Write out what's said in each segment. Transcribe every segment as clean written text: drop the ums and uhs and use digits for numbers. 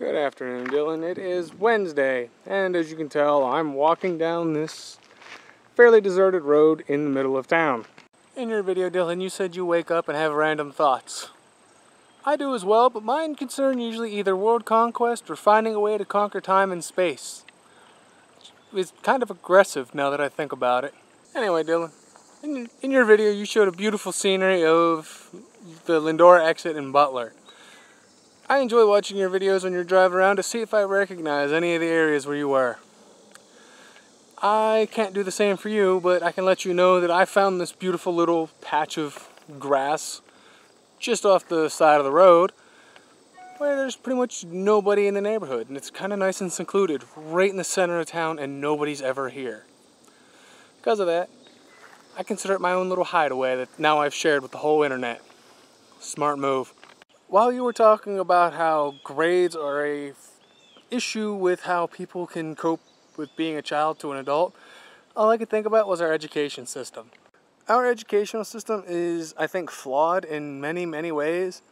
Good afternoon, Dylan. It is Wednesday, and as you can tell, I'm walking down this fairly deserted road in the middle of town. In your video, Dylan, you said you wake up and have random thoughts. I do as well, but mine concern usually either world conquest or finding a way to conquer time and space. It's kind of aggressive now that I think about it. Anyway, Dylan, in your video, you showed a beautiful scenery of the Lindora exit in Butler. I enjoy watching your videos when you're driving around to see if I recognize any of the areas where you were. I can't do the same for you, but I can let you know that I found this beautiful little patch of grass just off the side of the road where there's pretty much nobody in the neighborhood, and it's kind of nice and secluded right in the center of town, and nobody's ever here. Because of that, I consider it my own little hideaway that now I've shared with the whole internet. Smart move. While you were talking about how grades are a issue with how people can cope with being a child to an adult, all I could think about was our education system. Our educational system is, I think, flawed in many, many ways,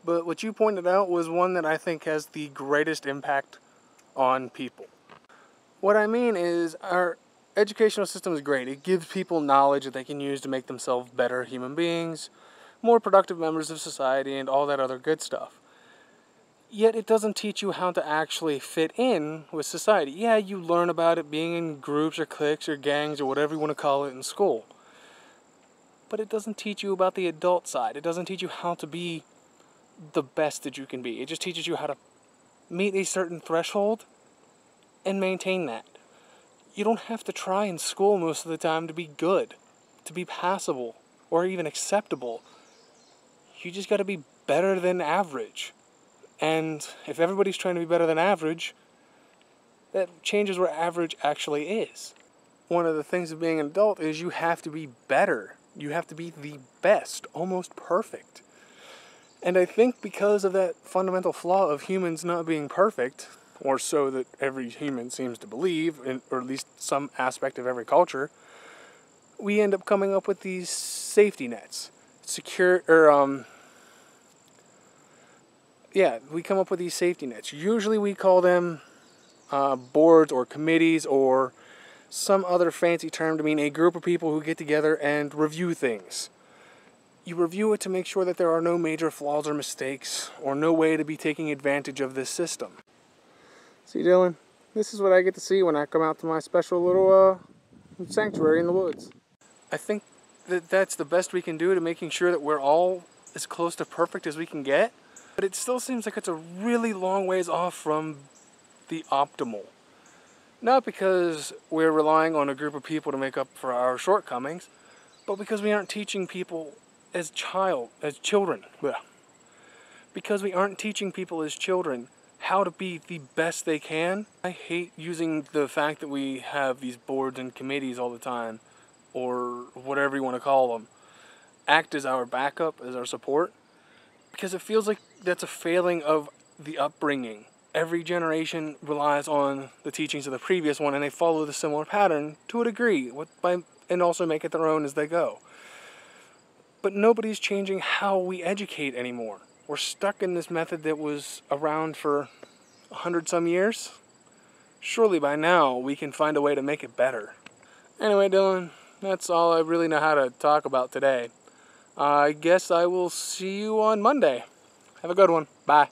but what you pointed out was one that I think has the greatest impact on people. What I mean is, our educational system is great. It gives people knowledge that they can use to make themselves better human beings, more productive members of society, and all that other good stuff. Yet it doesn't teach you how to actually fit in with society. Yeah, you learn about it being in groups or cliques or gangs or whatever you want to call it in school. But it doesn't teach you about the adult side. It doesn't teach you how to be the best that you can be. It just teaches you how to meet a certain threshold and maintain that. You don't have to try in school most of the time to be good, to be passable, or even acceptable. You just got to be better than average. And if everybody's trying to be better than average, that changes where average actually is. One of the things of being an adult is you have to be better. You have to be the best, almost perfect. And I think because of that fundamental flaw of humans not being perfect, or so that every human seems to believe, or at least some aspect of every culture, we end up coming up with these safety nets. We come up with these safety nets. Usually we call them boards or committees or some other fancy term to mean a group of people who get together and review things. You review it to make sure that there are no major flaws or mistakes or no way to be taking advantage of this system. See, Dylan, this is what I get to see when I come out to my special little sanctuary in the woods. I think that that's the best we can do to making sure that we're all as close to perfect as we can get. But it still seems like it's a really long ways off from the optimal. Not because we're relying on a group of people to make up for our shortcomings, but because we aren't teaching people as children. Because we aren't teaching people as children how to be the best they can. I hate using the fact that we have these boards and committees all the time, or whatever you want to call them, act as our backup, as our support, because it feels like that's a failing of the upbringing. Every generation relies on the teachings of the previous one, and they follow the similar pattern to a degree, and also make it their own as they go. But nobody's changing how we educate anymore. We're stuck in this method that was around for 100-some years. Surely by now we can find a way to make it better. Anyway, Dylan, that's all I really know how to talk about today. I guess I will see you on Monday. Have a good one. Bye.